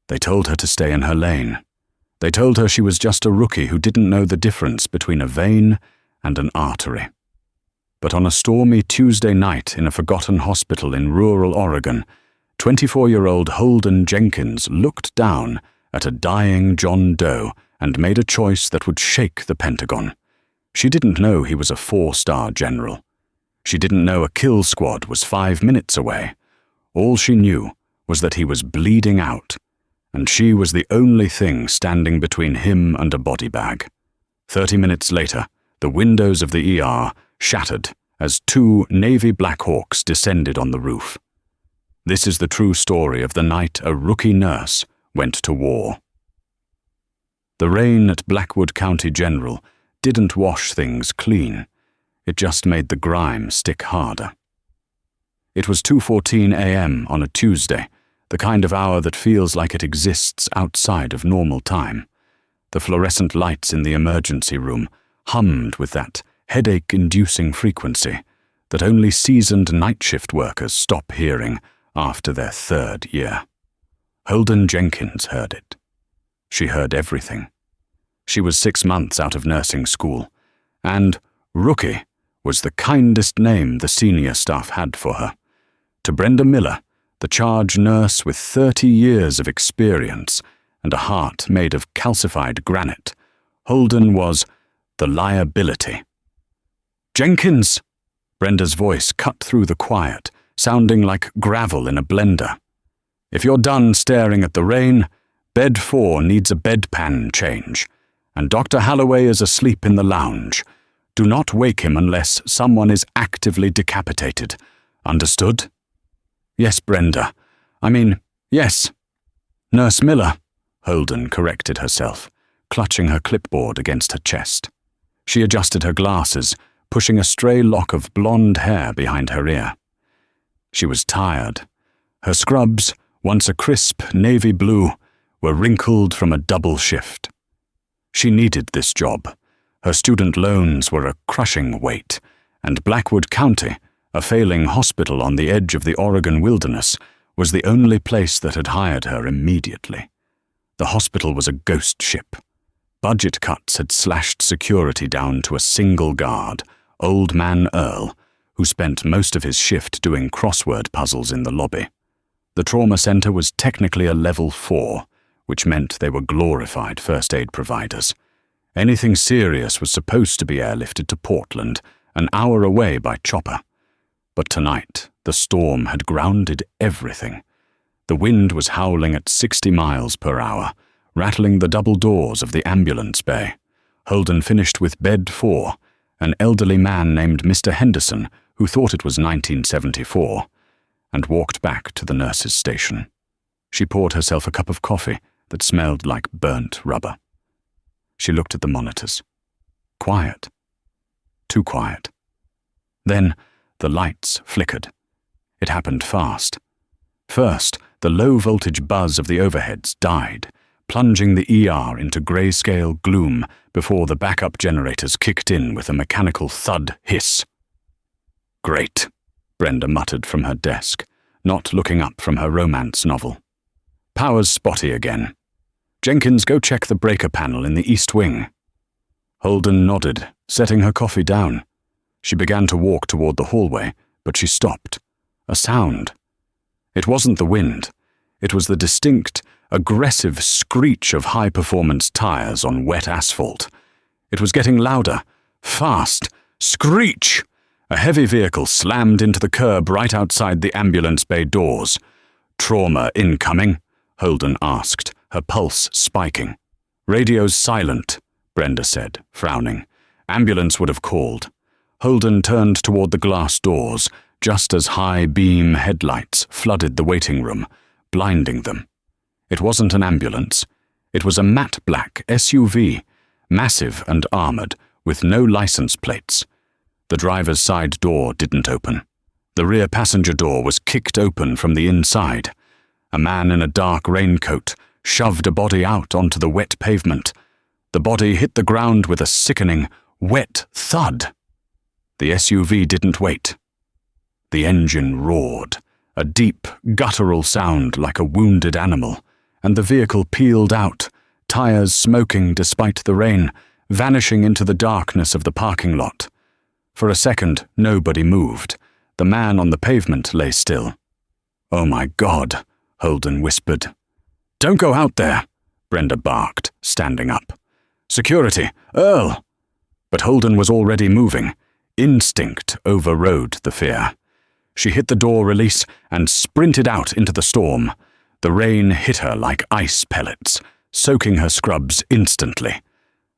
They told her to stay in her lane. They told her she was just a rookie who didn't know the difference between a vein and an artery. But on a stormy Tuesday night in a forgotten hospital in rural Oregon, 24-year-old Holden Jenkins looked down at a dying John Doe and made a choice that would shake the Pentagon. She didn't know he was a 4-star general. She didn't know a kill squad was 5 minutes away. All she knew was that he was bleeding out, and she was the only thing standing between him and a body bag. 30 minutes later, the windows of the ER shattered as 2 Navy Black Hawks descended on the roof. This is the true story of the night a rookie nurse went to war. The rain at Blackwood County General didn't wash things clean. It just made the grime stick harder. It was 2:14 a.m. on a Tuesday, the kind of hour that feels like it exists outside of normal time. The fluorescent lights in the emergency room hummed with that headache-inducing frequency that only seasoned night shift workers stop hearing after their 3rd year. Holden Jenkins heard it. She heard everything. She was 6 months out of nursing school, and rookie was the kindest name the senior staff had for her. To Brenda Miller, the charge nurse with 30 years of experience and a heart made of calcified granite, Holden was the liability. "Jenkins!" Brenda's voice cut through the quiet, sounding like gravel in a blender. "If you're done staring at the rain, bed 4 needs a bedpan change, and Dr. Halloway is asleep in the lounge. Do not wake him unless someone is actively decapitated. Understood?" "Yes, Brenda. Yes." "Nurse Miller," Holden corrected herself, clutching her clipboard against her chest. She adjusted her glasses, pushing a stray lock of blonde hair behind her ear. She was tired. Her scrubs, once a crisp navy blue, were wrinkled from a double shift. She needed this job. Her student loans were a crushing weight, and Blackwood County, a failing hospital on the edge of the Oregon wilderness, was the only place that had hired her immediately. The hospital was a ghost ship. Budget cuts had slashed security down to a single guard, Old Man Earl, who spent most of his shift doing crossword puzzles in the lobby. The trauma center was technically a level 4, which meant they were glorified first aid providers. Anything serious was supposed to be airlifted to Portland, an hour away by chopper. But tonight, the storm had grounded everything. The wind was howling at 60 miles per hour, rattling the double doors of the ambulance bay. Holden finished with bed 4, an elderly man named Mr. Henderson, who thought it was 1974, and walked back to the nurse's station. She poured herself a cup of coffee that smelled like burnt rubber. She looked at the monitors. Quiet. Too quiet. Then the lights flickered. It happened fast. First, the low-voltage buzz of the overheads died, plunging the ER into grayscale gloom before the backup generators kicked in with a mechanical thud hiss. "Great," Brenda muttered from her desk, not looking up from her romance novel. "Power's spotty again. Jenkins, go check the breaker panel in the east wing." Holden nodded, setting her coffee down. She began to walk toward the hallway, but she stopped. A sound. It wasn't the wind. It was the distinct, aggressive screech of high-performance tires on wet asphalt. It was getting louder. Fast. Screech! A heavy vehicle slammed into the curb right outside the ambulance bay doors. "Trauma incoming?" Holden asked, her pulse spiking. "Radio's silent," Brenda said, frowning. "Ambulance would have called." Holden turned toward the glass doors, just as high-beam headlights flooded the waiting room, blinding them. It wasn't an ambulance. It was a matte black SUV, massive and armored, with no license plates. The driver's side door didn't open. The rear passenger door was kicked open from the inside. A man in a dark raincoat shoved a body out onto the wet pavement. The body hit the ground with a sickening, wet thud. The SUV didn't wait. The engine roared, a deep, guttural sound like a wounded animal, and the vehicle peeled out, tires smoking despite the rain, vanishing into the darkness of the parking lot. For a second, nobody moved. The man on the pavement lay still. "Oh my God," Holden whispered. "Don't go out there," Brenda barked, standing up. "Security, Earl!" But Holden was already moving. Instinct overrode the fear. She hit the door release and sprinted out into the storm. The rain hit her like ice pellets, soaking her scrubs instantly.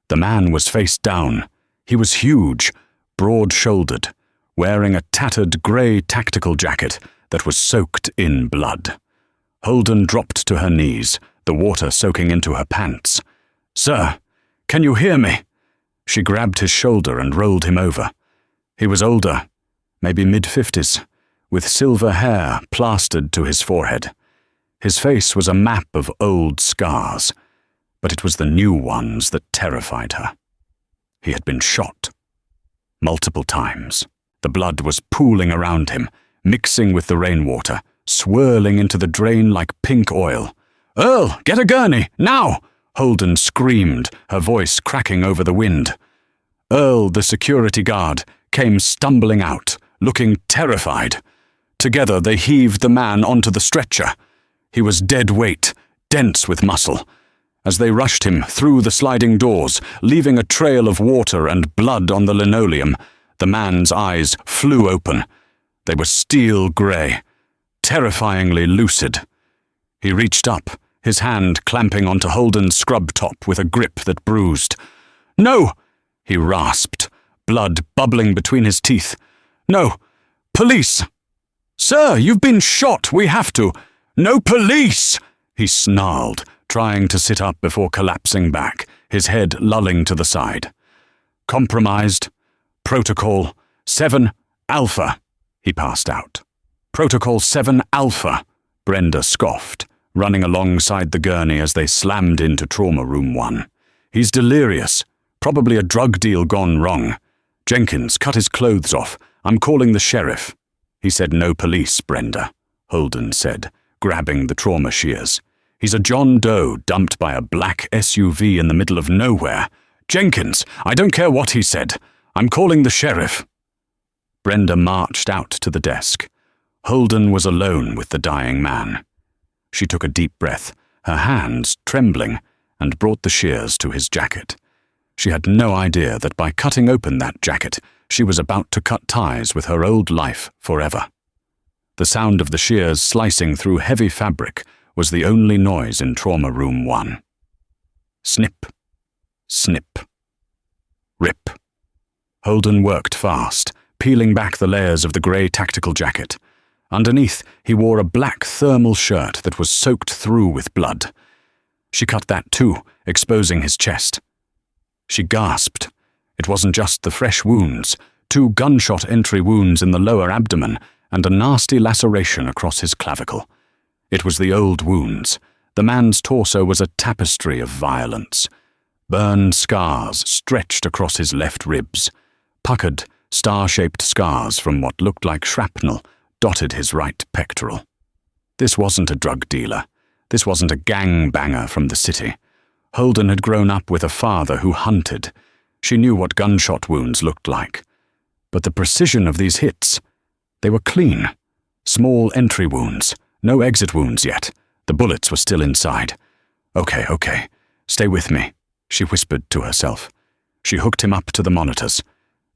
The man was face down. He was huge, broad-shouldered, wearing a tattered grey tactical jacket that was soaked in blood. Holden dropped to her knees, the water soaking into her pants. "Sir, can you hear me?" She grabbed his shoulder and rolled him over. He was older, maybe mid-50s, with silver hair plastered to his forehead. His face was a map of old scars, but it was the new ones that terrified her. He had been shot. Multiple times. The blood was pooling around him, mixing with the rainwater, swirling into the drain like pink oil. "Earl, get a gurney, now!" Holden screamed, her voice cracking over the wind. Earl, the security guard, came stumbling out, looking terrified. Together they heaved the man onto the stretcher. He was dead weight, dense with muscle. As they rushed him through the sliding doors, leaving a trail of water and blood on the linoleum, the man's eyes flew open. They were steel grey, terrifyingly lucid. He reached up, his hand clamping onto Holden's scrub top with a grip that bruised. "No!" he rasped, blood bubbling between his teeth. "No! Police!" "Sir, you've been shot, we have to." "No police!" he snarled, trying to sit up before collapsing back, his head lolling to the side. "Compromised. Protocol 7 Alpha," he passed out. "Protocol 7 Alpha," Brenda scoffed, running alongside the gurney as they slammed into Trauma Room 1. "He's delirious. Probably a drug deal gone wrong. Jenkins, cut his clothes off. I'm calling the sheriff." "He said no police, Brenda," Holden said, grabbing the trauma shears. "He's a John Doe dumped by a black SUV in the middle of nowhere. Jenkins, I don't care what he said. I'm calling the sheriff." Brenda marched out to the desk. Holden was alone with the dying man. She took a deep breath, her hands trembling, and brought the shears to his jacket. She had no idea that by cutting open that jacket, she was about to cut ties with her old life forever. The sound of the shears slicing through heavy fabric was the only noise in Trauma Room 1. Snip, snip, rip. Holden worked fast, peeling back the layers of the grey tactical jacket. Underneath, he wore a black thermal shirt that was soaked through with blood. She cut that too, exposing his chest. She gasped. It wasn't just the fresh wounds, 2 gunshot entry wounds in the lower abdomen and a nasty laceration across his clavicle. It was the old wounds. The man's torso was a tapestry of violence. Burned scars stretched across his left ribs. Puckered, star-shaped scars from what looked like shrapnel dotted his right pectoral. This wasn't a drug dealer. This wasn't a gang-banger from the city. Holden had grown up with a father who hunted. She knew what gunshot wounds looked like. But the precision of these hits, they were clean. Small entry wounds, no exit wounds yet. The bullets were still inside. Okay, stay with me," she whispered to herself. She hooked him up to the monitors.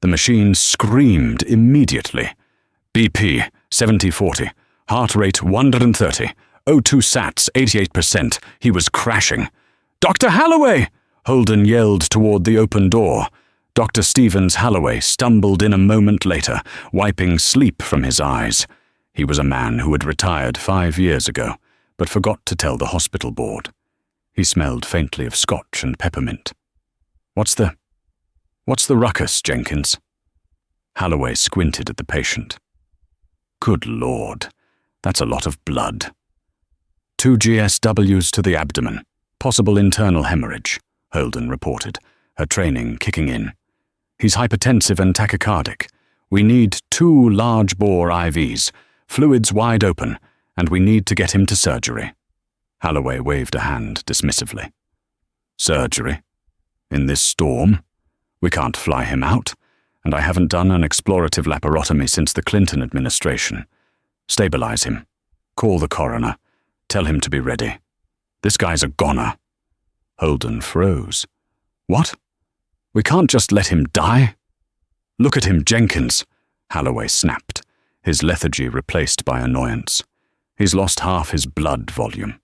The machine screamed immediately. BP 70-40, heart rate 130, O2 sats 88%. He was crashing. "Dr. Halloway!" Holden yelled toward the open door. Dr. Stevens Halloway stumbled in a moment later, wiping sleep from his eyes. He was a man who had retired 5 years ago, but forgot to tell the hospital board. He smelled faintly of scotch and peppermint. What's the ruckus, Jenkins?" Halloway squinted at the patient. "Good Lord, that's a lot of blood. 2 GSWs to the abdomen. Possible internal hemorrhage," Holden reported, her training kicking in. "He's hypertensive and tachycardic. We need 2 large-bore IVs, fluids wide open, and we need to get him to surgery." Holloway waved a hand dismissively. Surgery? In this storm? We can't fly him out, and I haven't done an explorative laparotomy since the Clinton administration. Stabilize him. Call the coroner. Tell him to be ready. This guy's a goner. Holden froze. What? We can't just let him die? Look at him, Jenkins, Holloway snapped, his lethargy replaced by annoyance. He's lost half his blood volume.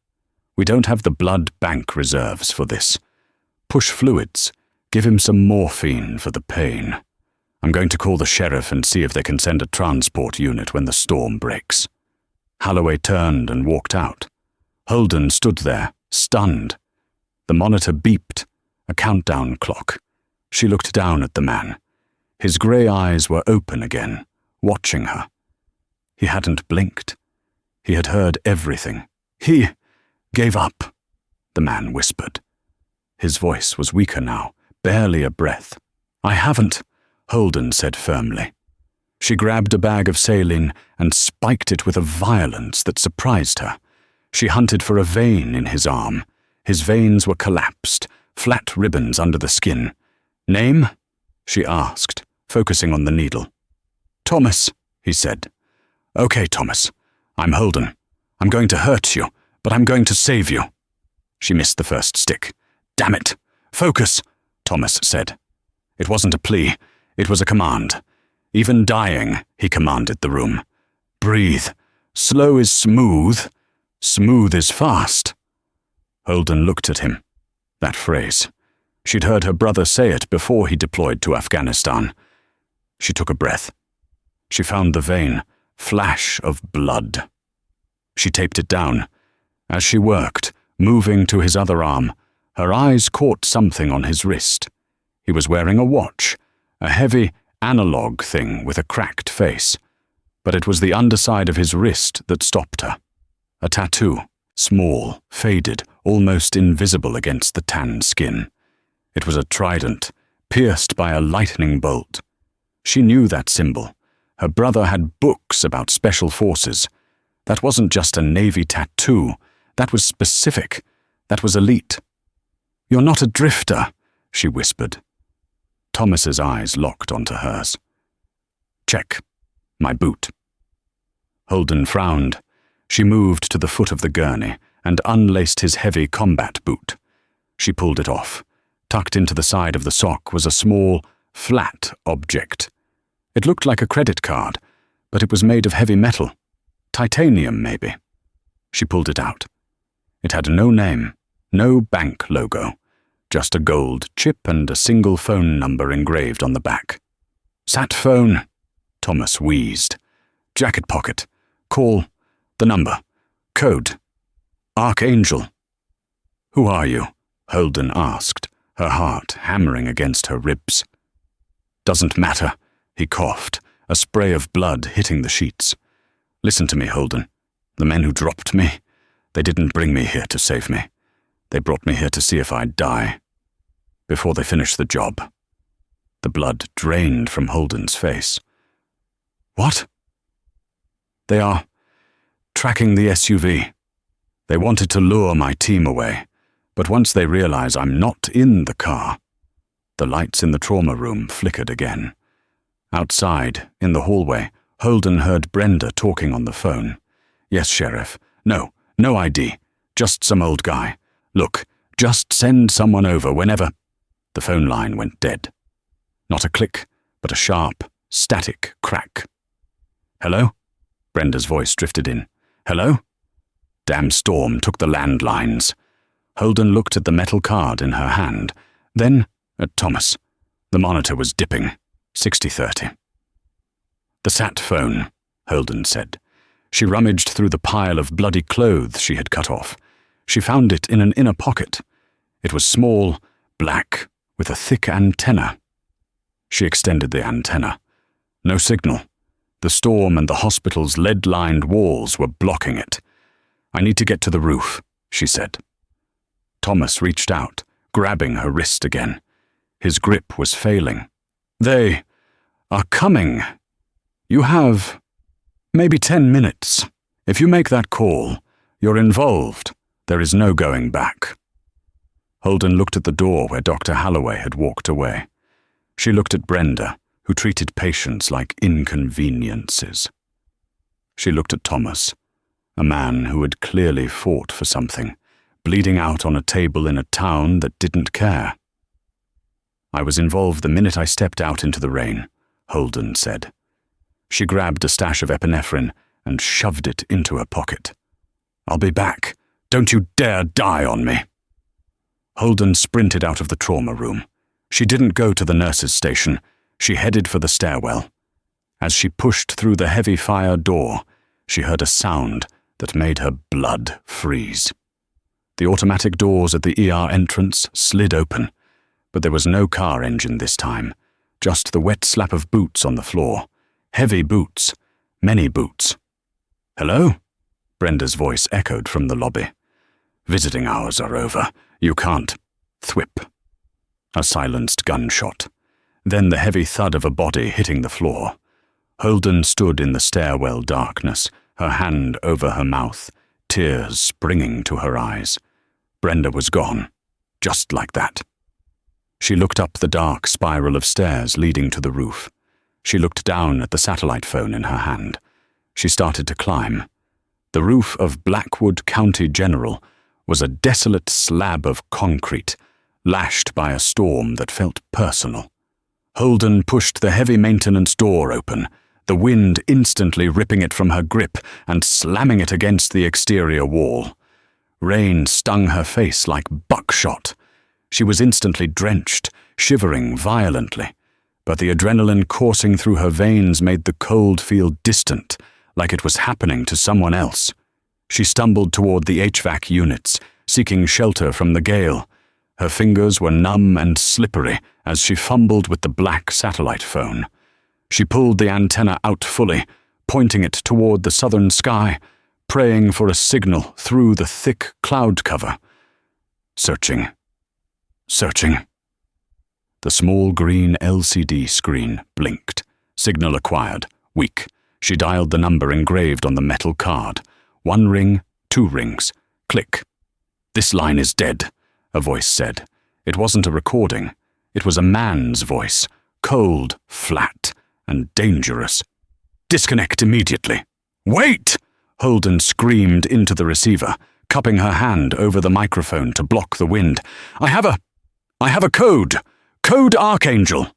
We don't have the blood bank reserves for this. Push fluids. Give him some morphine for the pain. I'm going to call the sheriff and see if they can send a transport unit when the storm breaks. Holloway turned and walked out. Holden stood there, stunned. The monitor beeped, a countdown clock. She looked down at the man. His grey eyes were open again, watching her. He hadn't blinked. He had heard everything. He gave up, the man whispered. His voice was weaker now, barely a breath. I haven't, Holden said firmly. She grabbed a bag of saline and spiked it with a violence that surprised her. She hunted for a vein in his arm. His veins were collapsed, flat ribbons under the skin. Name? She asked, focusing on the needle. Thomas, he said. Okay, Thomas. I'm Holden. I'm going to hurt you, but I'm going to save you. She missed the first stick. Damn it. Focus, Thomas said. It wasn't a plea. It was a command. Even dying, he commanded the room. Breathe. Slow is smooth. Smooth is fast. Holden looked at him. That phrase. She'd heard her brother say it before he deployed to Afghanistan. She took a breath. She found the vein, flash of blood. She taped it down. As she worked, moving to his other arm, her eyes caught something on his wrist. He was wearing a watch, a heavy, analog thing with a cracked face. But it was the underside of his wrist that stopped her. A tattoo, small, faded, almost invisible against the tan skin. It was a trident, pierced by a lightning bolt. She knew that symbol. Her brother had books about special forces. That wasn't just a Navy tattoo. That was specific. That was elite. You're not a drifter, she whispered. Thomas's eyes locked onto hers. Check. My boot. Holden frowned. She moved to the foot of the gurney and unlaced his heavy combat boot. She pulled it off. Tucked into the side of the sock was a small, flat object. It looked like a credit card, but it was made of heavy metal. Titanium, maybe. She pulled it out. It had no name, no bank logo, just a gold chip and a single phone number engraved on the back. Sat phone, Thomas wheezed. Jacket pocket. Call. The number. Code. Archangel. Who are you? Holden asked, her heart hammering against her ribs. Doesn't matter, he coughed, a spray of blood hitting the sheets. Listen to me, Holden. The men who dropped me, they didn't bring me here to save me. They brought me here to see if I'd die. Before they finish the job. The blood drained from Holden's face. What? They are tracking the SUV. They wanted to lure my team away, but once they realize I'm not in the car. The lights in the trauma room flickered again. Outside, in the hallway, Holden heard Brenda talking on the phone. Yes, Sheriff. No ID. Just some old guy. Look, just send someone over whenever. The phone line went dead. Not a click, but a sharp, static crack. Hello? Brenda's voice drifted in. Hello? Damn storm took the landlines. Holden looked at the metal card in her hand, then at Thomas. The monitor was dipping. 60-30. The sat phone, Holden said. She rummaged through the pile of bloody clothes she had cut off. She found it in an inner pocket. It was small, black, with a thick antenna. She extended the antenna. No signal. The storm and the hospital's lead-lined walls were blocking it. I need to get to the roof, she said. Thomas reached out, grabbing her wrist again. His grip was failing. They are coming. You have maybe 10 minutes. If you make that call, you're involved. There is no going back." Holden looked at the door where Dr. Halloway had walked away. She looked at Brenda, who treated patients like inconveniences. She looked at Thomas, a man who had clearly fought for something, bleeding out on a table in a town that didn't care. "I was involved the minute I stepped out into the rain," Holden said. She grabbed a stash of epinephrine and shoved it into her pocket. "I'll be back. Don't you dare die on me." Holden sprinted out of the trauma room. She didn't go to the nurse's station. She headed for the stairwell. As she pushed through the heavy fire door, she heard a sound that made her blood freeze. The automatic doors at the ER entrance slid open, but there was no car engine this time, just the wet slap of boots on the floor. Heavy boots, many boots. "Hello?" Brenda's voice echoed from the lobby. "Visiting hours are over. You can't." Thwip. A silenced gunshot. Then the heavy thud of a body hitting the floor. Holden stood in the stairwell darkness, her hand over her mouth, tears springing to her eyes. Brenda was gone, just like that. She looked up the dark spiral of stairs leading to the roof. She looked down at the satellite phone in her hand. She started to climb. The roof of Blackwood County General was a desolate slab of concrete, lashed by a storm that felt personal. Holden pushed the heavy maintenance door open, the wind instantly ripping it from her grip and slamming it against the exterior wall. Rain stung her face like buckshot. She was instantly drenched, shivering violently, but the adrenaline coursing through her veins made the cold feel distant, like it was happening to someone else. She stumbled toward the HVAC units, seeking shelter from the gale. Her fingers were numb and slippery as she fumbled with the black satellite phone. She pulled the antenna out fully, pointing it toward the southern sky, praying for a signal through the thick cloud cover. Searching. Searching. The small green LCD screen blinked. Signal acquired. Weak. She dialed the number engraved on the metal card. 1 ring, 2 rings. Click. "This line is dead," a voice said. It wasn't a recording. It was a man's voice, cold, flat, and dangerous. "Disconnect immediately." "Wait!" Holden screamed into the receiver, cupping her hand over the microphone to block the wind. I have a code! Code Archangel!"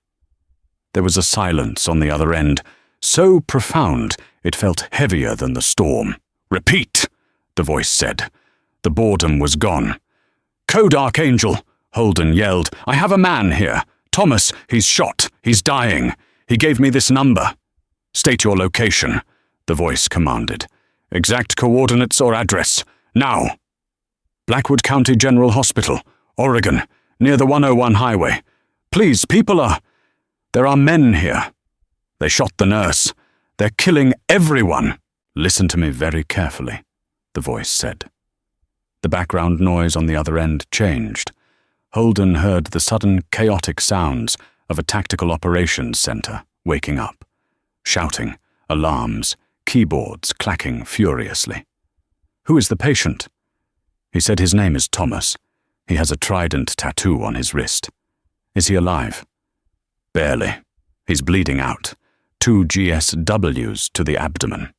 There was a silence on the other end, so profound it felt heavier than the storm. "Repeat," the voice said. The boredom was gone. "Code Archangel," Holden yelled. "I have a man here. Thomas, he's shot. He's dying. He gave me this number." "State your location," the voice commanded. "Exact coordinates or address. Now." "Blackwood County General Hospital, Oregon, near the 101 highway. Please, there are men here. They shot the nurse. They're killing everyone." "Listen to me very carefully," the voice said. The background noise on the other end changed. Holden heard the sudden chaotic sounds of a tactical operations center waking up. Shouting, alarms, keyboards clacking furiously. "Who is the patient?" He said his name is Thomas. He has a trident tattoo on his wrist. "Is he alive?" "Barely. He's bleeding out. 2 GSWs to the abdomen."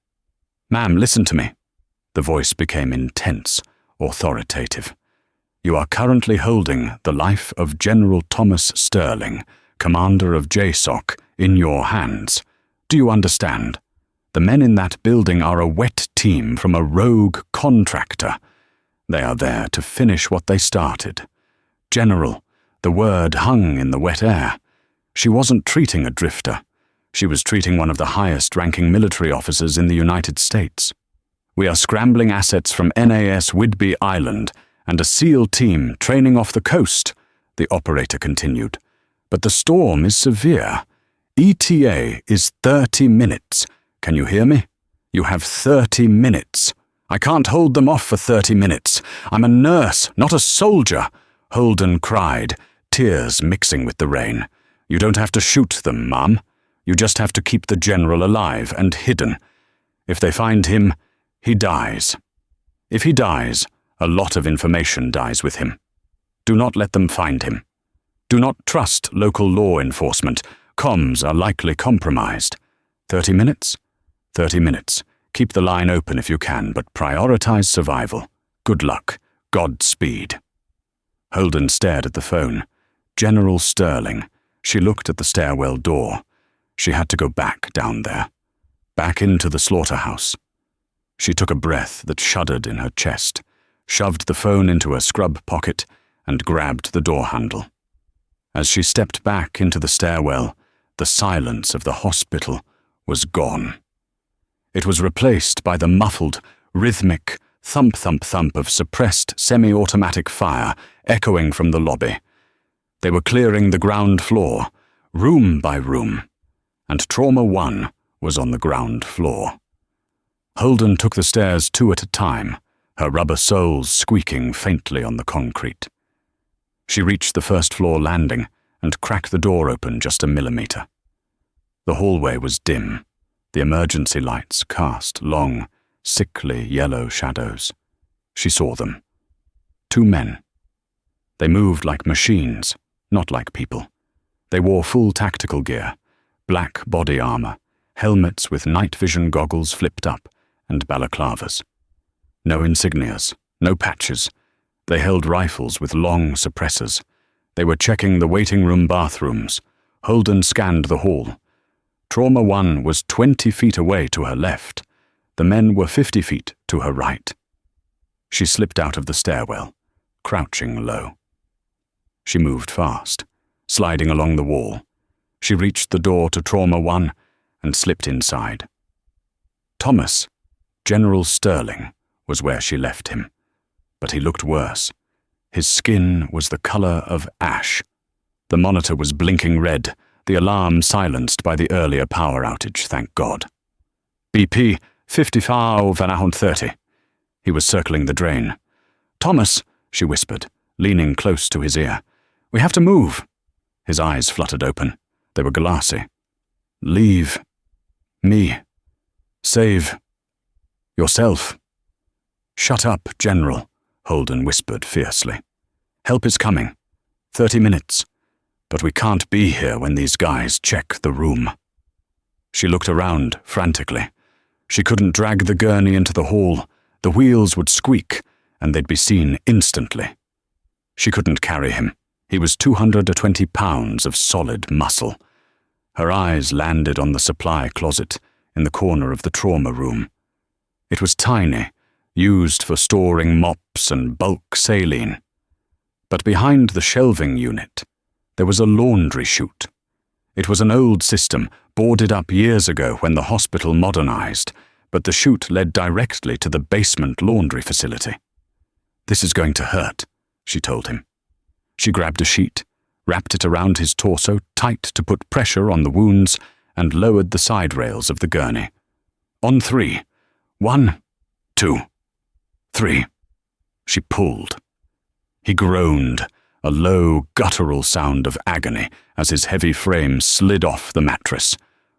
"Ma'am, listen to me." The voice became intense, authoritative. "You are currently holding the life of General Thomas Sterling, commander of JSOC, in your hands. Do you understand? The men in that building are a wet team from a rogue contractor. They are there to finish what they started. General, the word hung in the wet air. She wasn't treating a drifter. She was treating one of the highest-ranking military officers in the United States. We are scrambling assets from NAS Whidbey Island and a SEAL team training off the coast," the operator continued. "But the storm is severe. ETA is 30 minutes. Can you hear me? You have 30 minutes. I can't hold them off for 30 minutes. I'm a nurse, not a soldier," Holden cried, tears mixing with the rain. "You don't have to shoot them, Mom. You just have to keep the general alive and hidden. If they find him, he dies. If he dies, A lot of information dies with him. Do not let them find him. Do not trust local law enforcement. Comms are likely compromised. 30 minutes? 30 minutes. Keep the line open if you can, but prioritize survival. Good luck. Godspeed. Holden stared at the phone. General Sterling. She looked at the stairwell door. She had to go back down there. Back into the slaughterhouse. She took a breath that shuddered in her chest, shoved the phone into her scrub pocket, and grabbed the door handle. As she stepped back into the stairwell, the silence of the hospital was gone. It was replaced by the muffled, rhythmic thump-thump-thump of suppressed semi-automatic fire echoing from the lobby. They were clearing the ground floor, room by room, and Trauma 1 was on the ground floor. Holden took the stairs 2 at a time, her rubber soles squeaking faintly on the concrete. She reached the first-floor landing and cracked the door open just a millimeter. The hallway was dim. The emergency lights cast long, sickly yellow shadows. She saw them. 2 men. They moved like machines, not like people. They wore full tactical gear, black body armor, helmets with night vision goggles flipped up, and balaclavas. No insignias, no patches. They held rifles with long suppressors. They were checking the waiting room bathrooms. Holden scanned the hall. Trauma 1 was 20 feet away to her left. The men were 50 feet to her right. She slipped out of the stairwell, crouching low. She moved fast, sliding along the wall. She reached the door to Trauma 1 and slipped inside. Thomas, General Sterling, was where she left him, but he looked worse. His skin was the color of ash. The monitor was blinking red, the alarm silenced by the earlier power outage, thank God. BP 55:30. He was circling the drain. Thomas, she whispered, leaning close to his ear. We have to move. His eyes fluttered open. They were glassy. Leave. Me. Save. Yourself. Shut up, General, Holden whispered fiercely. Help is coming. 30 minutes. But we can't be here when these guys check the room. She looked around frantically. She couldn't drag the gurney into the hall. The wheels would squeak, and they'd be seen instantly. She couldn't carry him. He was 220 pounds of solid muscle. Her eyes landed on the supply closet in the corner of the trauma room. It was tiny, used for storing mops and bulk saline. But behind the shelving unit, there was a laundry chute. It was an old system, boarded up years ago when the hospital modernized, but the chute led directly to the basement laundry facility. This is going to hurt, she told him. She grabbed a sheet, wrapped it around his torso tight to put pressure on the wounds, and lowered the side rails of the gurney. On 3. 1, 2, 3. She pulled. He groaned, a low, guttural sound of agony as his heavy frame slid off the mattress.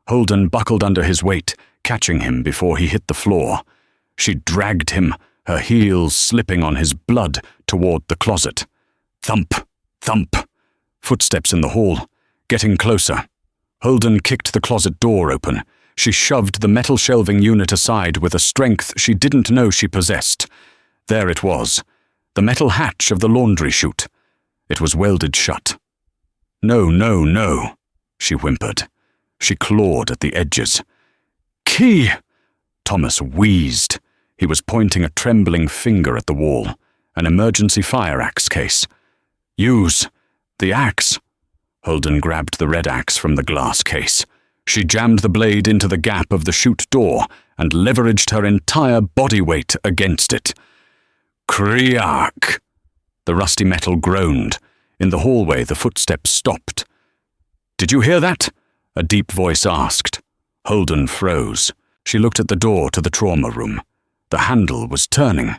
Holden buckled under his weight, catching him before he hit the floor. She dragged him, her heels slipping on his blood, toward the closet. Thump, thump. Footsteps in the hall, getting closer. Holden kicked the closet door open. She shoved the metal shelving unit aside with a strength she didn't know she possessed. There it was, the metal hatch of the laundry chute. It was welded shut. No, no, no, she whimpered. She clawed at the edges. Key! Thomas wheezed. He was pointing a trembling finger at the wall, an emergency fire axe case. Use the axe. Holden grabbed the red axe from the glass case. She jammed the blade into the gap of the chute door and leveraged her entire body weight against it. Kriak! The rusty metal groaned. In the hallway, the footsteps stopped. Did you hear that? A deep voice asked. Holden froze. She looked at the door to the trauma room. The handle was turning.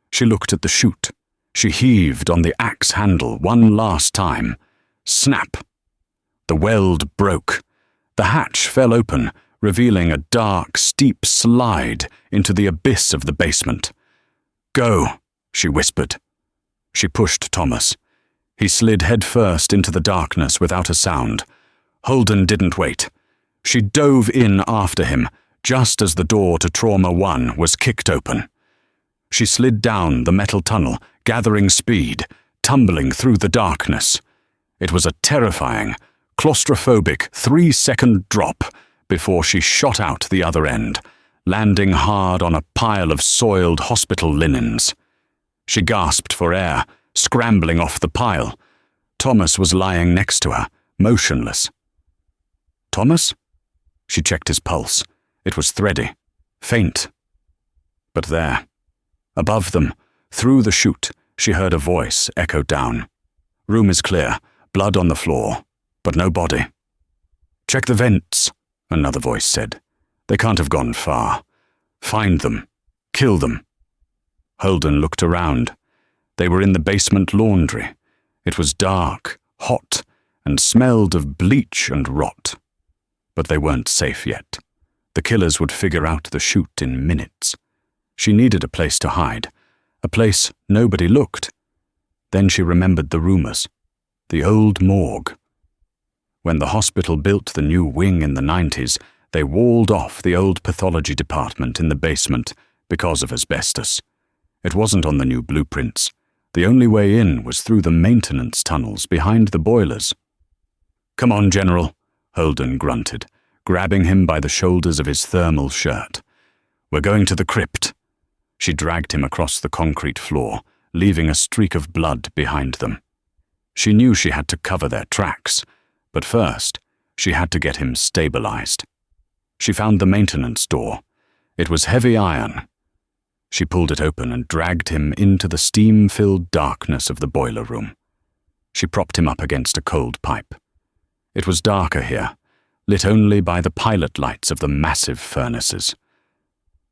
She looked at the chute. She heaved on the axe handle one last time. Snap! The weld broke. The hatch fell open, revealing a dark, steep slide into the abyss of the basement. Go, she whispered. She pushed Thomas. He slid headfirst into the darkness without a sound. Holden didn't wait. She dove in after him, just as the door to Trauma 1 was kicked open. She slid down the metal tunnel, gathering speed, tumbling through the darkness. It was a terrifying, claustrophobic 3-second drop before she shot out the other end, landing hard on a pile of soiled hospital linens. She gasped for air, scrambling off the pile. Thomas was lying next to her, motionless. Thomas? She checked his pulse. It was thready, faint. But there, above them, through the chute, she heard a voice echo down. Room is clear, blood on the floor, but no body. Check the vents, another voice said. They can't have gone far. Find them. Kill them. Holden looked around. They were in the basement laundry. It was dark, hot, and smelled of bleach and rot. But they weren't safe yet. The killers would figure out the chute in minutes. She needed a place to hide, a place nobody looked. Then she remembered the rumors, the old morgue. When the hospital built the new wing in the 90s, they walled off the old pathology department in the basement because of asbestos. It wasn't on the new blueprints. The only way in was through the maintenance tunnels behind the boilers. "Come on, General," Holden grunted, grabbing him by the shoulders of his thermal shirt. "We're going to the crypt." She dragged him across the concrete floor, leaving a streak of blood behind them. She knew she had to cover their tracks, but first, she had to get him stabilized. She found the maintenance door. It was heavy iron. She pulled it open and dragged him into the steam-filled darkness of the boiler room. She propped him up against a cold pipe. It was darker here, lit only by the pilot lights of the massive furnaces.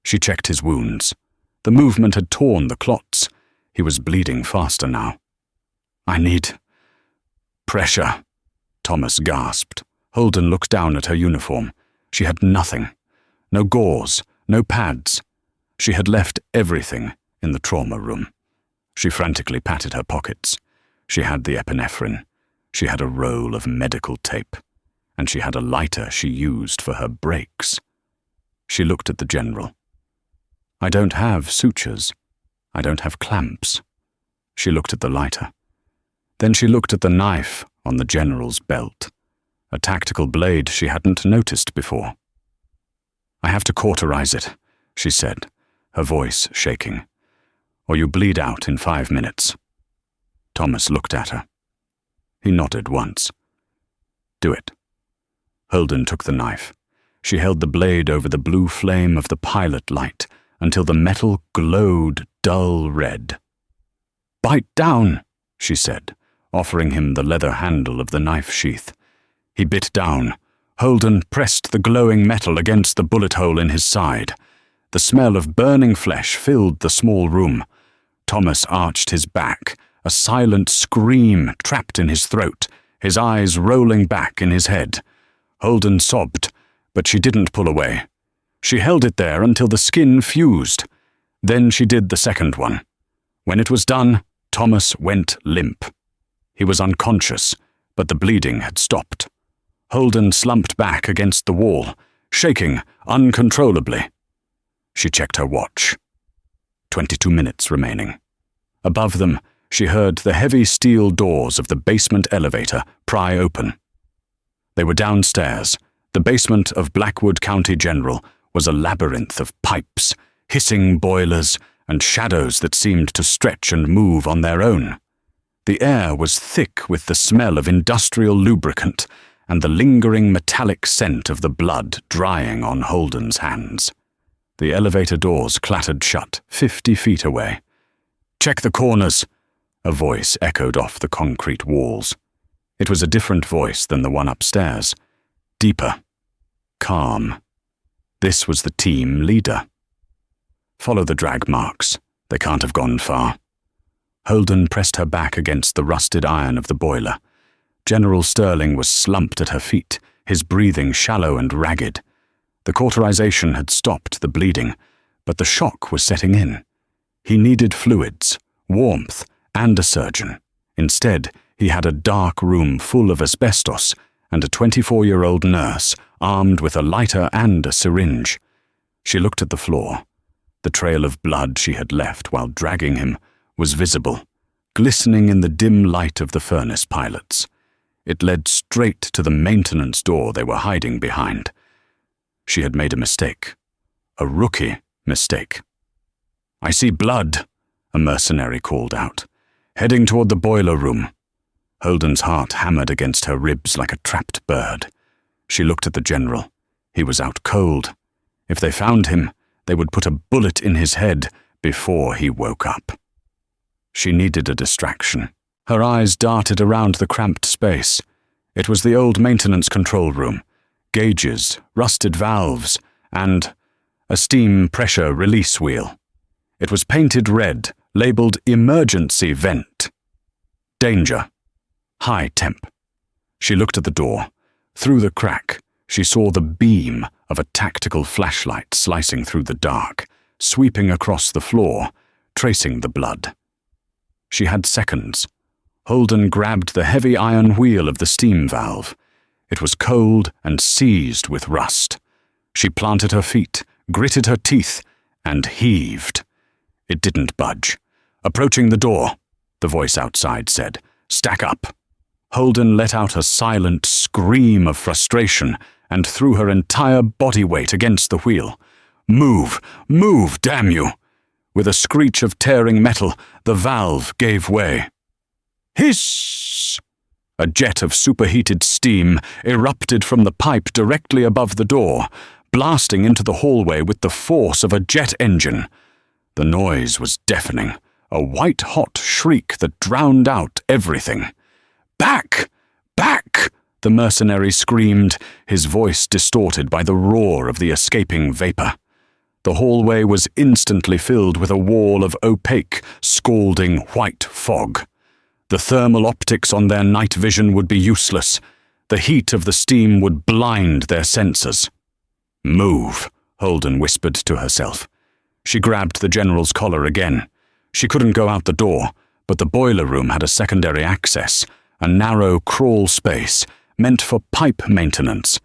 She checked his wounds. The movement had torn the clots. He was bleeding faster now. "I need pressure," Thomas gasped. Holden looked down at her uniform. She had nothing. No gauze, no pads. She had left everything in the trauma room. She frantically patted her pockets. She had the epinephrine. She had a roll of medical tape. And she had a lighter she used for her breaks. She looked at the general. "I don't have sutures. I don't have clamps." She looked at the lighter. Then she looked at the knife on the general's belt, a tactical blade she hadn't noticed before. "I have to cauterize it," she said, her voice shaking, "or you bleed out in 5 minutes." Thomas looked at her. He nodded once. "Do it." Holden took the knife. She held the blade over the blue flame of the pilot light until the metal glowed dull red. "Bite down," she said, offering him the leather handle of the knife sheath. He bit down. Holden pressed the glowing metal against the bullet hole in his side. The smell of burning flesh filled the small room. Thomas arched his back, a silent scream trapped in his throat, his eyes rolling back in his head. Holden sobbed, but she didn't pull away. She held it there until the skin fused. Then she did the second one. When it was done, Thomas went limp. He was unconscious, but the bleeding had stopped. Holden slumped back against the wall, shaking uncontrollably. She checked her watch. 22 minutes remaining. Above them, she heard the heavy steel doors of the basement elevator pry open. They were downstairs. The basement of Blackwood County General was a labyrinth of pipes, hissing boilers, and shadows that seemed to stretch and move on their own. The air was thick with the smell of industrial lubricant and the lingering metallic scent of the blood drying on Holden's hands. The elevator doors clattered shut 50 feet away. "Check the corners," a voice echoed off the concrete walls. It was a different voice than the one upstairs. Deeper. Calm. This was the team leader. "Follow the drag marks. They can't have gone far." Holden pressed her back against the rusted iron of the boiler. General Sterling was slumped at her feet, his breathing shallow and ragged. The cauterization had stopped the bleeding, but the shock was setting in. He needed fluids, warmth, and a surgeon. Instead, he had a dark room full of asbestos and a 24-year-old nurse armed with a lighter and a syringe. She looked at the floor. The trail of blood she had left while dragging him was visible, glistening in the dim light of the furnace pilots. It led straight to the maintenance door they were hiding behind. She had made a mistake. A rookie mistake. "I see blood," a mercenary called out, heading toward the boiler room. Holden's heart hammered against her ribs like a trapped bird. She looked at the general. He was out cold. If they found him, they would put a bullet in his head before he woke up. She needed a distraction. Her eyes darted around the cramped space. It was the old maintenance control room. Gauges, rusted valves, and a steam pressure release wheel. It was painted red, labeled emergency vent. Danger. High temp. She looked at the door. Through the crack, she saw the beam of a tactical flashlight slicing through the dark, sweeping across the floor, tracing the blood. She had seconds. Holden grabbed the heavy iron wheel of the steam valve. It was cold and seized with rust. She planted her feet, gritted her teeth, and heaved. It didn't budge. "Approaching the door," the voice outside said. "Stack up." Holden let out a silent scream of frustration and threw her entire body weight against the wheel. "Move! Move, damn you!" With a screech of tearing metal, the valve gave way. Hiss! A jet of superheated steam erupted from the pipe directly above the door, blasting into the hallway with the force of a jet engine. The noise was deafening, a white-hot shriek that drowned out everything. "Back! Back!" the mercenary screamed, his voice distorted by the roar of the escaping vapor. The hallway was instantly filled with a wall of opaque, scalding white fog. The thermal optics on their night vision would be useless. The heat of the steam would blind their senses. "Move," Holden whispered to herself. She grabbed the general's collar again. She couldn't go out the door, but the boiler room had a secondary access, a narrow crawl space meant for pipe maintenance.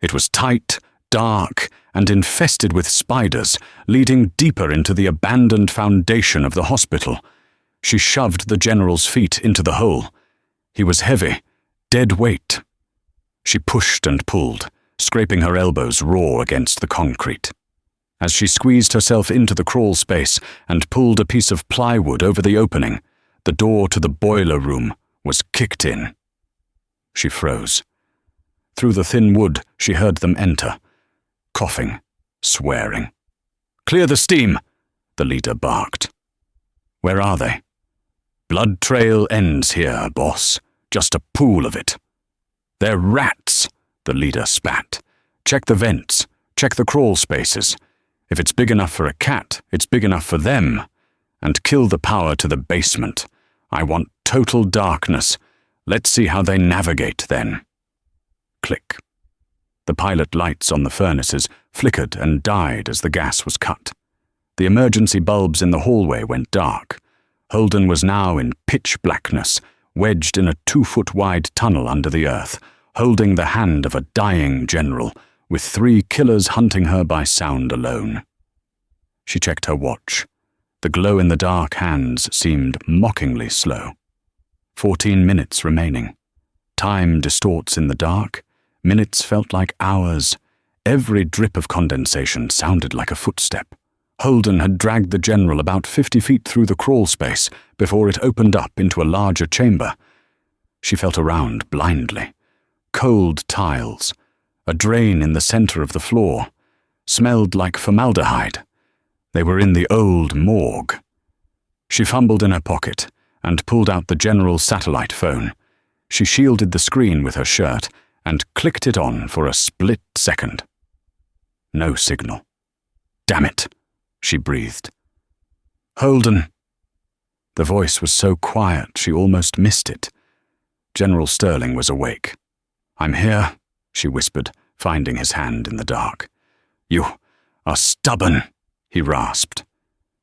It was tight, dark, and infested with spiders, leading deeper into the abandoned foundation of the hospital. She shoved the general's feet into the hole. He was heavy, dead weight. She pushed and pulled, scraping her elbows raw against the concrete. As she squeezed herself into the crawl space and pulled a piece of plywood over the opening, the door to the boiler room was kicked in. She froze. Through the thin wood, she heard them enter, coughing, swearing. "Clear the steam," the leader barked. "Where are they?" "Blood trail ends here, boss. Just a pool of it." "They're rats," the leader spat. "Check the vents. Check the crawl spaces. If it's big enough for a cat, it's big enough for them. And kill the power to the basement. I want total darkness. Let's see how they navigate then." Click. The pilot lights on the furnaces flickered and died as the gas was cut. The emergency bulbs in the hallway went dark. Holden was now in pitch blackness, wedged in a 2-foot-wide tunnel under the earth, holding the hand of a dying general, with 3 killers hunting her by sound alone. She checked her watch. The glow in the dark hands seemed mockingly slow. 14 minutes remaining. Time distorts in the dark. Minutes felt like hours. Every drip of condensation sounded like a footstep. Holden had dragged the general about 50 feet through the crawl space before it opened up into a larger chamber. She felt around blindly. Cold tiles. A drain in the center of the floor. Smelled like formaldehyde. They were in the old morgue. She fumbled in her pocket and pulled out the general's satellite phone. She shielded the screen with her shirt and clicked it on for a split second. No signal. "Damn it," she breathed. "Holden." The voice was so quiet she almost missed it. General Sterling was awake. "I'm here," she whispered, finding his hand in the dark. "You are stubborn," he rasped.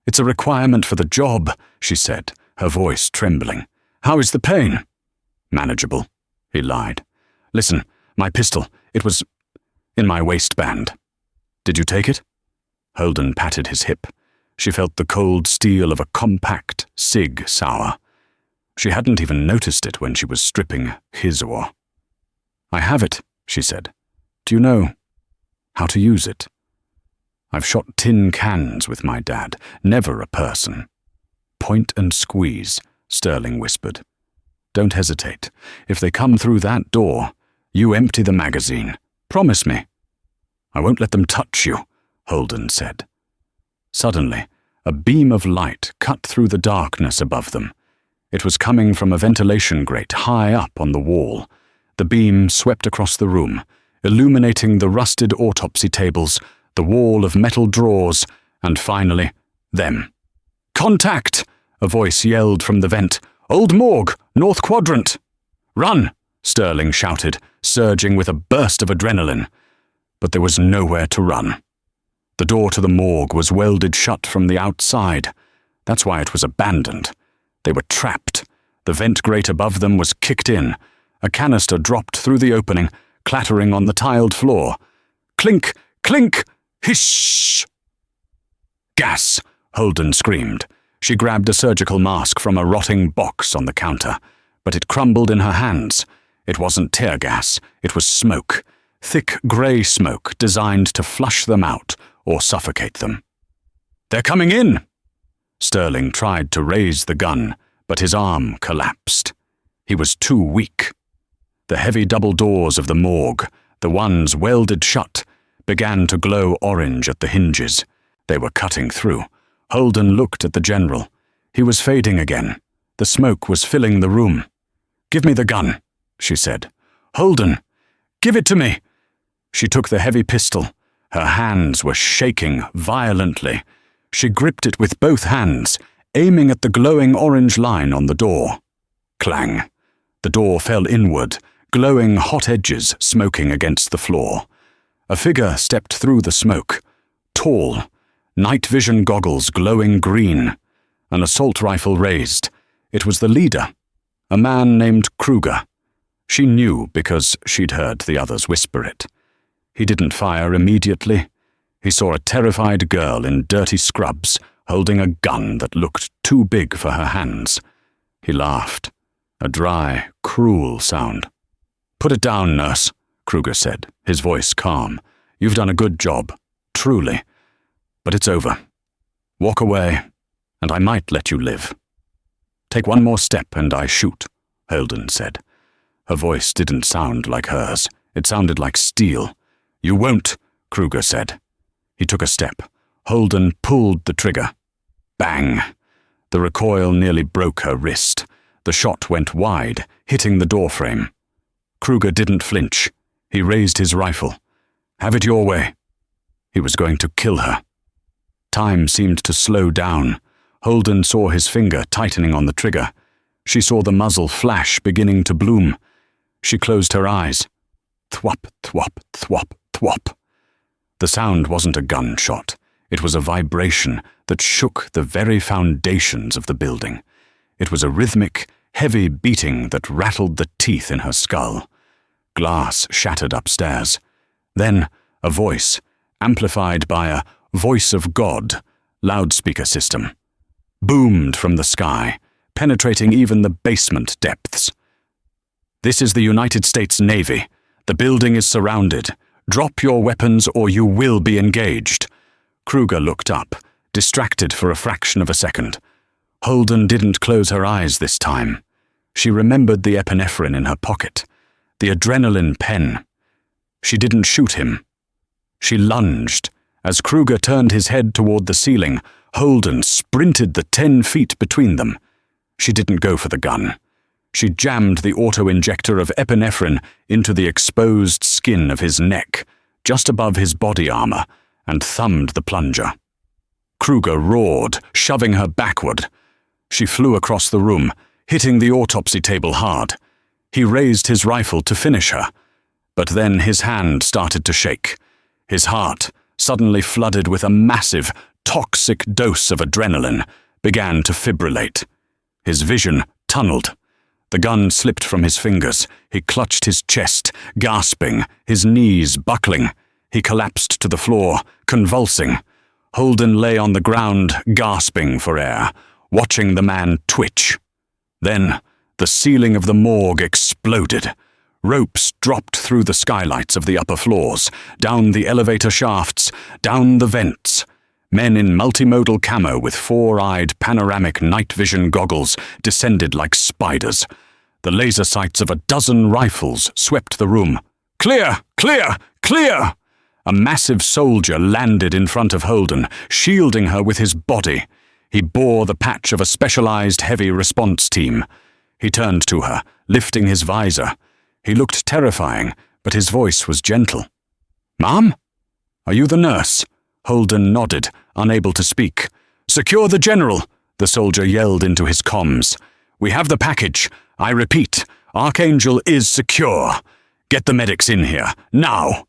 "It's a requirement for the job," she said, her voice trembling. "How is the pain?" "Manageable," he lied. "Listen, my pistol, it was in my waistband." "Did you take it?" Holden patted his hip. She felt the cold steel of a compact Sig Sauer. She hadn't even noticed it when she was stripping his oar. "I have it," she said. "Do you know how to use it?" "I've shot tin cans with my dad, never a person." "Point and squeeze," Sterling whispered. "Don't hesitate. If they come through that door, you empty the magazine. Promise me." "I won't let them touch you," Holden said. Suddenly, a beam of light cut through the darkness above them. It was coming from a ventilation grate high up on the wall. The beam swept across the room, illuminating the rusted autopsy tables, the wall of metal drawers, and finally, them. "Contact!" a voice yelled from the vent. "Old Morgue, North Quadrant!" "Run!" Sterling shouted, surging with a burst of adrenaline. But there was nowhere to run. The door to the morgue was welded shut from the outside. That's why it was abandoned. They were trapped. The vent grate above them was kicked in. A canister dropped through the opening, clattering on the tiled floor. Clink! Clink! Hish! "Gas!" Holden screamed. She grabbed a surgical mask from a rotting box on the counter, but it crumbled in her hands. It wasn't tear gas, it was smoke. Thick grey smoke designed to flush them out or suffocate them. "They're coming in!" Sterling tried to raise the gun, but his arm collapsed. He was too weak. The heavy double doors of the morgue, the ones welded shut, began to glow orange at the hinges. They were cutting through. Holden looked at the general. He was fading again. The smoke was filling the room. "Give me the gun," she said. "Holden, give it to me." She took the heavy pistol. Her hands were shaking violently. She gripped it with both hands, aiming at the glowing orange line on the door. Clang. The door fell inward, glowing hot edges smoking against the floor. A figure stepped through the smoke. Tall, night vision goggles glowing green, an assault rifle raised. It was the leader, a man named Kruger. She knew because she'd heard the others whisper it. He didn't fire immediately. He saw a terrified girl in dirty scrubs, holding a gun that looked too big for her hands. He laughed, a dry, cruel sound. "Put it down, nurse," Kruger said, his voice calm. "You've done a good job, truly. But it's over. Walk away, and I might let you live." "Take one more step and I shoot," Holden said. Her voice didn't sound like hers. It sounded like steel. "You won't," Kruger said. He took a step. Holden pulled the trigger. Bang! The recoil nearly broke her wrist. The shot went wide, hitting the doorframe. Kruger didn't flinch. He raised his rifle. "Have it your way." He was going to kill her. Time seemed to slow down. Holden saw his finger tightening on the trigger. She saw the muzzle flash beginning to bloom. She closed her eyes. Thwop, thwop, thwop, thwop. The sound wasn't a gunshot. It was a vibration that shook the very foundations of the building. It was a rhythmic, heavy beating that rattled the teeth in her skull. Glass shattered upstairs. Then a voice, amplified by a voice of God loudspeaker system, boomed from the sky, penetrating even the basement depths. "This is the United States Navy. The building is surrounded. Drop your weapons or you will be engaged." Kruger looked up, distracted for a fraction of a second. Holden didn't close her eyes this time. She remembered the epinephrine in her pocket, the adrenaline pen. She didn't shoot him. She lunged. As Kruger turned his head toward the ceiling, Holden sprinted the 10 feet between them. She didn't go for the gun. She jammed the auto-injector of epinephrine into the exposed skin of his neck, just above his body armor, and thumbed the plunger. Kruger roared, shoving her backward. She flew across the room, hitting the autopsy table hard. He raised his rifle to finish her, but then his hand started to shake. His heart, suddenly flooded with a massive, toxic dose of adrenaline, began to fibrillate. His vision tunneled. The gun slipped from his fingers. He clutched his chest, gasping, his knees buckling. He collapsed to the floor, convulsing. Holden lay on the ground, gasping for air, watching the man twitch. Then, the ceiling of the morgue exploded. Ropes dropped through the skylights of the upper floors, down the elevator shafts, down the vents. Men in multimodal camo with four-eyed panoramic night vision goggles descended like spiders. The laser sights of a dozen rifles swept the room. "Clear! Clear! Clear!" A massive soldier landed in front of Holden, shielding her with his body. He bore the patch of a specialized heavy response team. He turned to her, lifting his visor. He looked terrifying, but his voice was gentle. "Ma'am? Are you the nurse?" Holden nodded, unable to speak. "Secure the general," the soldier yelled into his comms. "We have the package. I repeat, Archangel is secure. Get the medics in here, now."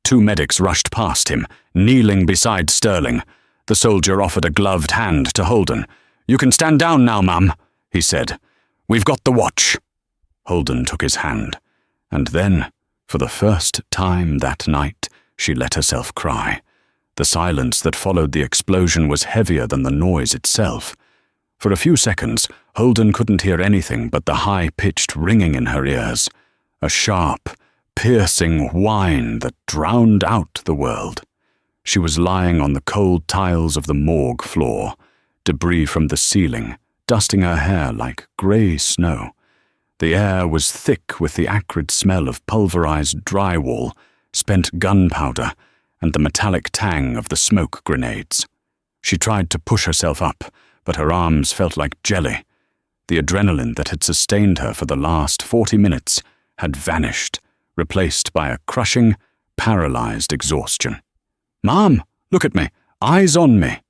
Two medics rushed past him, kneeling beside Sterling. The soldier offered a gloved hand to Holden. "You can stand down now, ma'am," he said. "We've got the watch." Holden took his hand, and then, for the first time that night, she let herself cry. The silence that followed the explosion was heavier than the noise itself. For a few seconds, Holden couldn't hear anything but the high-pitched ringing in her ears, a sharp, piercing whine that drowned out the world. She was lying on the cold tiles of the morgue floor, debris from the ceiling, dusting her hair like grey snow. The air was thick with the acrid smell of pulverized drywall, spent gunpowder, and the metallic tang of the smoke grenades. She tried to push herself up, but her arms felt like jelly. The adrenaline that had sustained her for the last 40 minutes had vanished, replaced by a crushing, paralyzed exhaustion. "Ma'am, look at me. Eyes on me."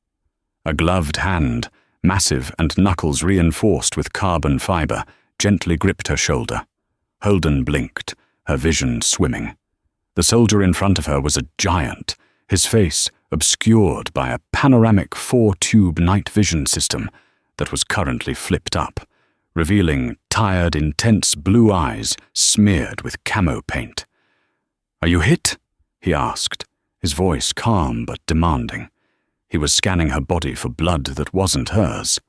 A gloved hand, massive and knuckles reinforced with carbon fiber, gently gripped her shoulder. Holden blinked, her vision swimming. The soldier in front of her was a giant, his face obscured by a panoramic four-tube night vision system that was currently flipped up, revealing tired, intense blue eyes smeared with camo paint. "Are you hit?" he asked, his voice calm but demanding. He was scanning her body for blood that wasn't hers.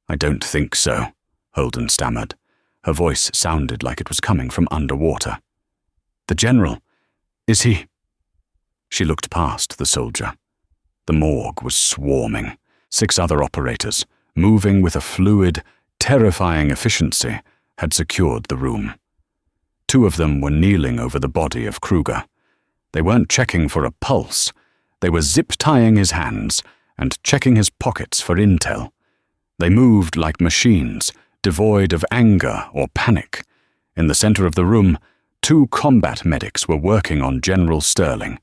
I don't think so," Holden stammered. Her voice sounded like it was coming from underwater. "The general, is he?" She looked past the soldier. The morgue was swarming. 6 other operators, moving with a fluid, terrifying efficiency, had secured the room. 2 of them were kneeling over the body of Kruger. They weren't checking for a pulse. They were zip-tying his hands and checking his pockets for intel. They moved like machines, devoid of anger or panic. In the center of the room, 2 combat medics were working on General Sterling.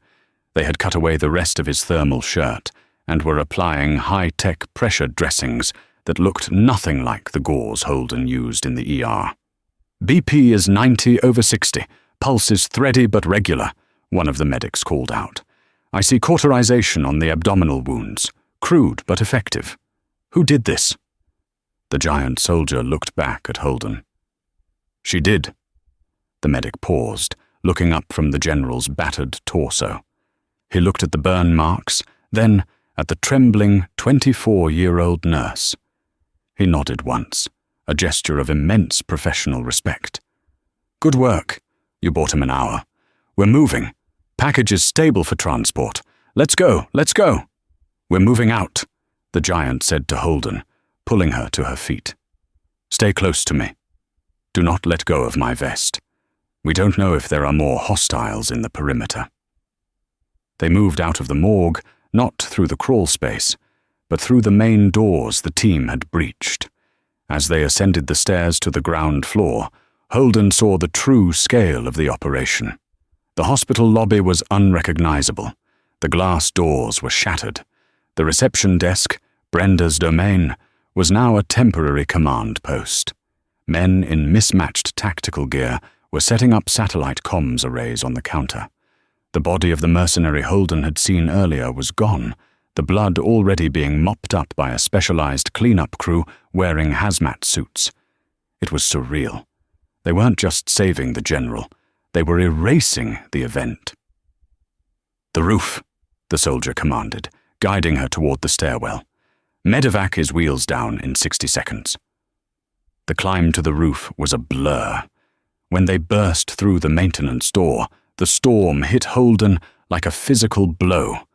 They had cut away the rest of his thermal shirt and were applying high-tech pressure dressings that looked nothing like the gauze Holden used in the ER. "BP is 90/60. Pulse is thready but regular," one of the medics called out. "I see cauterization on the abdominal wounds. Crude but effective. Who did this?" The giant soldier looked back at Holden. "She did." The medic paused, looking up from the general's battered torso. He looked at the burn marks, then at the trembling 24-year-old nurse. He nodded once, a gesture of immense professional respect. "Good work. You bought him an hour. We're moving. Package is stable for transport. Let's go, let's go." "We're moving out," the giant said to Holden, pulling her to her feet. "Stay close to me. Do not let go of my vest. We don't know if there are more hostiles in the perimeter." They moved out of the morgue, not through the crawl space, but through the main doors the team had breached. As they ascended the stairs to the ground floor, Holden saw the true scale of the operation. The hospital lobby was unrecognizable. The glass doors were shattered. The reception desk, Brenda's domain, was now a temporary command post. Men in mismatched tactical gear were setting up satellite comms arrays on the counter. The body of the mercenary Holden had seen earlier was gone, the blood already being mopped up by a specialized cleanup crew wearing hazmat suits. It was surreal. They weren't just saving the general, they were erasing the event. "The roof," the soldier commanded, guiding her toward the stairwell. "Medevac is wheels down in 60 seconds. The climb to the roof was a blur. When they burst through the maintenance door, the storm hit Holden like a physical blow.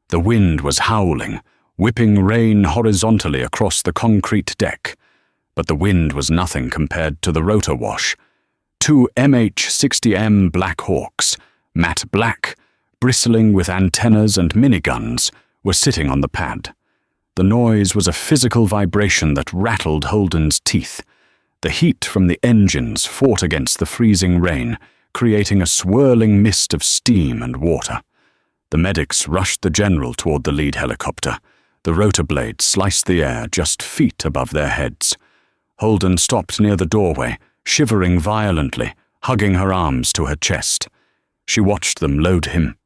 The wind was howling, whipping rain horizontally across the concrete deck. But the wind was nothing compared to the rotor wash. 2 MH-60M Black Hawks, matte black, bristling with antennas and miniguns, were sitting on the pad. The noise was a physical vibration that rattled Holden's teeth. The heat from the engines fought against the freezing rain, creating a swirling mist of steam and water. The medics rushed the general toward the lead helicopter. The rotor blades sliced the air just feet above their heads. Holden stopped near the doorway, shivering violently, hugging her arms to her chest. She watched them load him.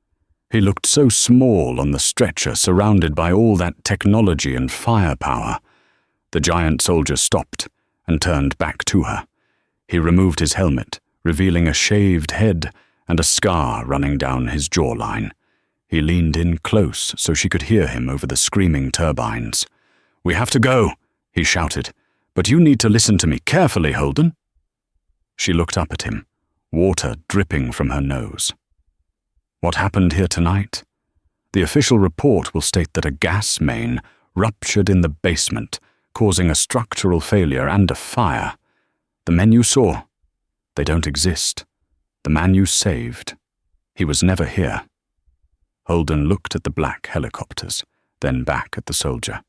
He looked so small on the stretcher, surrounded by all that technology and firepower. The giant soldier stopped and turned back to her. He removed his helmet, revealing a shaved head and a scar running down his jawline. He leaned in close so she could hear him over the screaming turbines. "We have to go," he shouted. "But you need to listen to me carefully, Holden." She looked up at him, water dripping from her nose. "What happened here tonight? The official report will state that a gas main ruptured in the basement, causing a structural failure and a fire. The men you saw, they don't exist. The man you saved, he was never here." Holden looked at the black helicopters, then back at the soldier.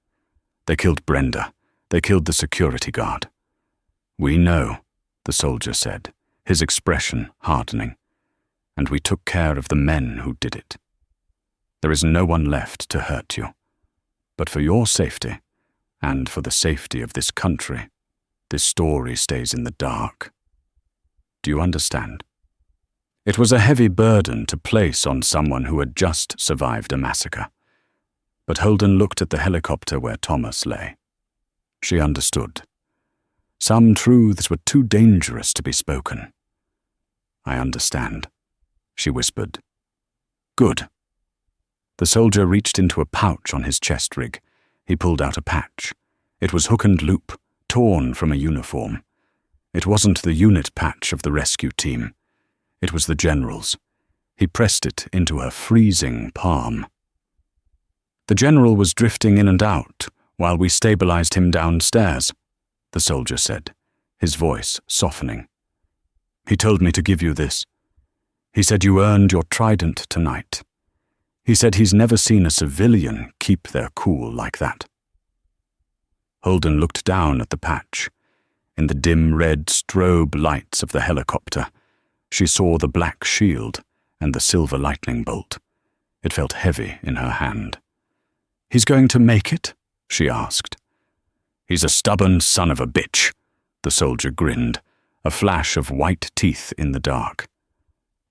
"They killed Brenda. They killed the security guard." "We know," the soldier said, his expression hardening. "And we took care of the men who did it. There is no one left to hurt you. But for your safety, and for the safety of this country, this story stays in the dark. Do you understand?" It was a heavy burden to place on someone who had just survived a massacre. But Holden looked at the helicopter where Thomas lay. She understood. Some truths were too dangerous to be spoken. "I understand," she whispered. "Good." The soldier reached into a pouch on his chest rig. He pulled out a patch. It was hook and loop, torn from a uniform. It wasn't the unit patch of the rescue team. It was the general's. He pressed it into her freezing palm. "The general was drifting in and out while we stabilized him downstairs," the soldier said, his voice softening. "He told me to give you this. He said you earned your trident tonight. He said he's never seen a civilian keep their cool like that." Holden looked down at the patch. In the dim red strobe lights of the helicopter, she saw the black shield and the silver lightning bolt. It felt heavy in her hand. "He's going to make it?" she asked. "He's a stubborn son of a bitch," the soldier grinned, a flash of white teeth in the dark.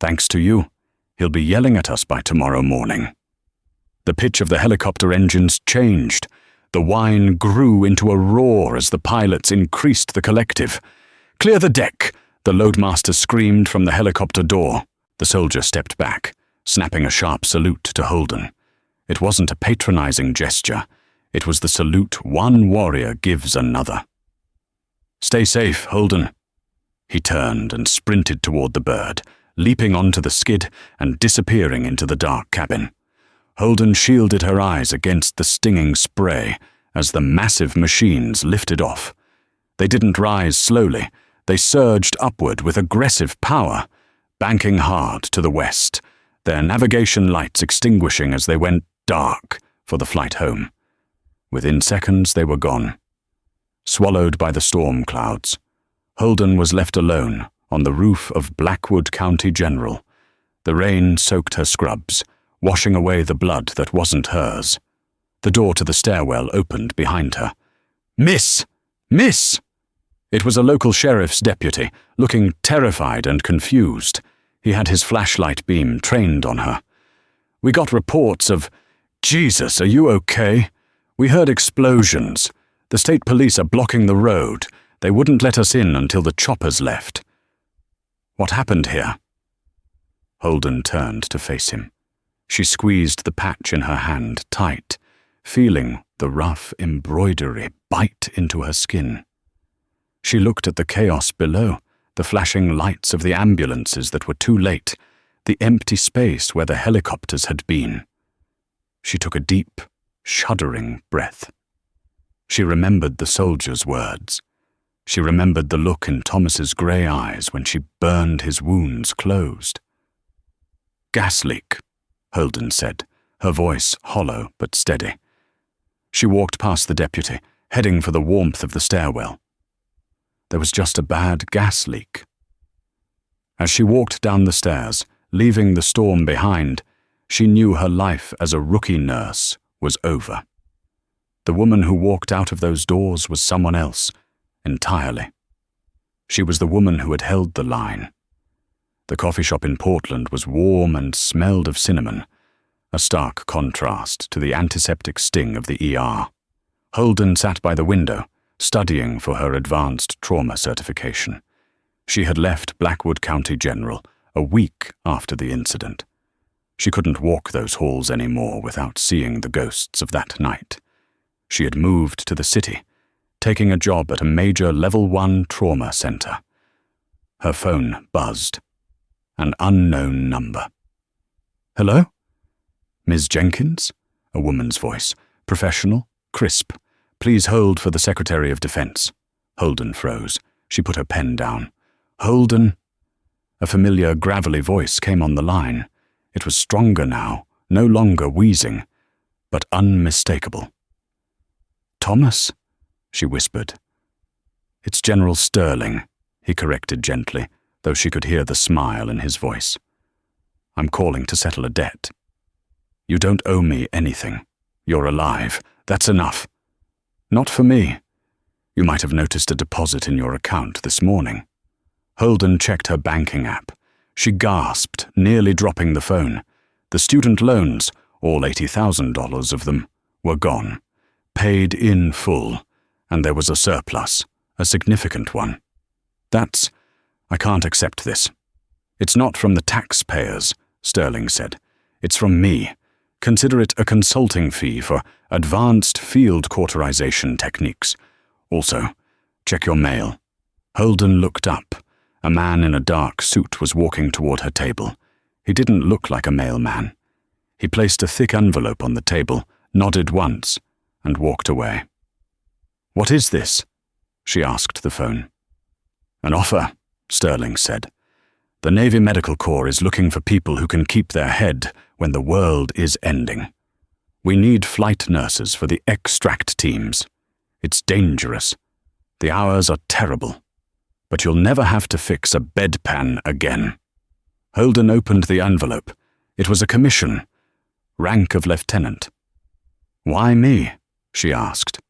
"Thanks to you, he'll be yelling at us by tomorrow morning." The pitch of the helicopter engines changed. The whine grew into a roar as the pilots increased the collective. "Clear the deck!" the loadmaster screamed from the helicopter door. The soldier stepped back, snapping a sharp salute to Holden. It wasn't a patronizing gesture. It was the salute one warrior gives another. "Stay safe, Holden." He turned and sprinted toward the bird, leaping onto the skid and disappearing into the dark cabin. Holden shielded her eyes against the stinging spray as the massive machines lifted off. They didn't rise slowly. They surged upward with aggressive power, banking hard to the west, their navigation lights extinguishing as they went dark for the flight home. Within seconds they were gone. Swallowed by the storm clouds, Holden was left alone on the roof of Blackwood County General. The rain soaked her scrubs, washing away the blood that wasn't hers. The door to the stairwell opened behind her. "Miss! Miss!" It was a local sheriff's deputy, looking terrified and confused. He had his flashlight beam trained on her. "We got reports of Jesus, are you okay? We heard explosions. The state police are blocking the road. They wouldn't let us in until the choppers left. What happened here? Holden turned to face him. She squeezed the patch in her hand tight, feeling the rough embroidery bite into her skin. She looked at the chaos below, the flashing lights of the ambulances that were too late, the empty space where the helicopters had been. She took a deep, shuddering breath. She remembered the soldier's words. She remembered the look in Thomas's grey eyes when she burned his wounds closed. "Gas leak," Holden said, her voice hollow but steady. She walked past the deputy, heading for the warmth of the stairwell. There was just a bad gas leak. As she walked down the stairs, leaving the storm behind, she knew her life as a rookie nurse was over. The woman who walked out of those doors was someone else, entirely. She was the woman who had held the line. The coffee shop in Portland was warm and smelled of cinnamon, a stark contrast to the antiseptic sting of the ER. Holden sat by the window, studying for her advanced trauma certification. She had left Blackwood County General a week after the incident. She couldn't walk those halls anymore without seeing the ghosts of that night. She had moved to the city, taking a job at a major Level 1 trauma center. Her phone buzzed. An unknown number. "Hello? Ms. Jenkins?" A woman's voice, professional, crisp. "Please hold for the Secretary of Defense." Holden froze. She put her pen down. "Holden?" A familiar, gravelly voice came on the line. It was stronger now, no longer wheezing, but unmistakable. "Thomas?" she whispered. "It's General Sterling," he corrected gently, though she could hear the smile in his voice. "I'm calling to settle a debt." "You don't owe me anything. You're alive. That's enough." "Not for me. You might have noticed a deposit in your account this morning." Holden checked her banking app. She gasped, nearly dropping the phone. The student loans, all $80,000 of them, were gone, paid in full, and there was a surplus, a significant one. I can't accept this." "It's not from the taxpayers," Sterling said. "It's from me. Consider it a consulting fee for advanced field cauterization techniques. Also, check your mail." Holden looked up. A man in a dark suit was walking toward her table. He didn't look like a mailman. He placed a thick envelope on the table, nodded once, and walked away. "What is this?" she asked the phone. "An offer," Sterling said. "The Navy Medical Corps is looking for people who can keep their head when the world is ending. We need flight nurses for the extract teams. It's dangerous. The hours are terrible. But you'll never have to fix a bedpan again." Holden opened the envelope. It was a commission, rank of lieutenant. "Why me?" she asked.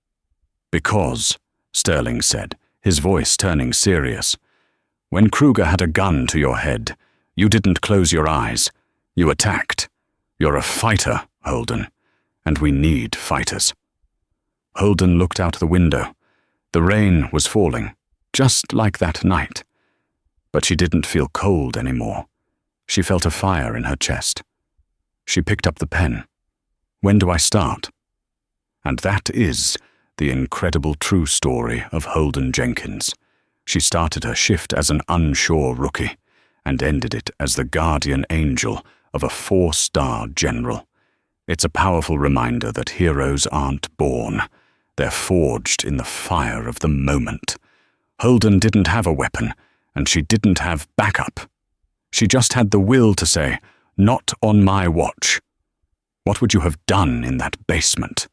"Because," Sterling said, his voice turning serious, "when Kruger had a gun to your head, you didn't close your eyes. You attacked. You're a fighter, Holden, and we need fighters." Holden looked out the window. The rain was falling, just like that night. But she didn't feel cold anymore. She felt a fire in her chest. She picked up the pen. "When do I start?" And that is the incredible true story of Holden Jenkins. She started her shift as an unsure rookie and ended it as the guardian angel of a 4-star general. It's a powerful reminder that heroes aren't born. They're forged in the fire of the moment. Holden didn't have a weapon, and she didn't have backup. She just had the will to say, "Not on my watch." What would you have done in that basement?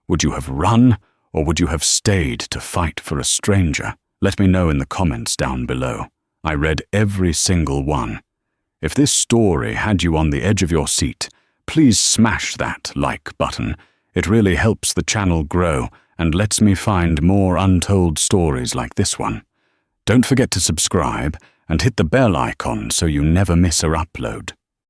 Would you have run, or would you have stayed to fight for a stranger? Let me know in the comments down below. I read every single one. If this story had you on the edge of your seat, please smash that like button. It really helps the channel grow and lets me find more untold stories like this one. Don't forget to subscribe and hit the bell icon so you never miss a upload.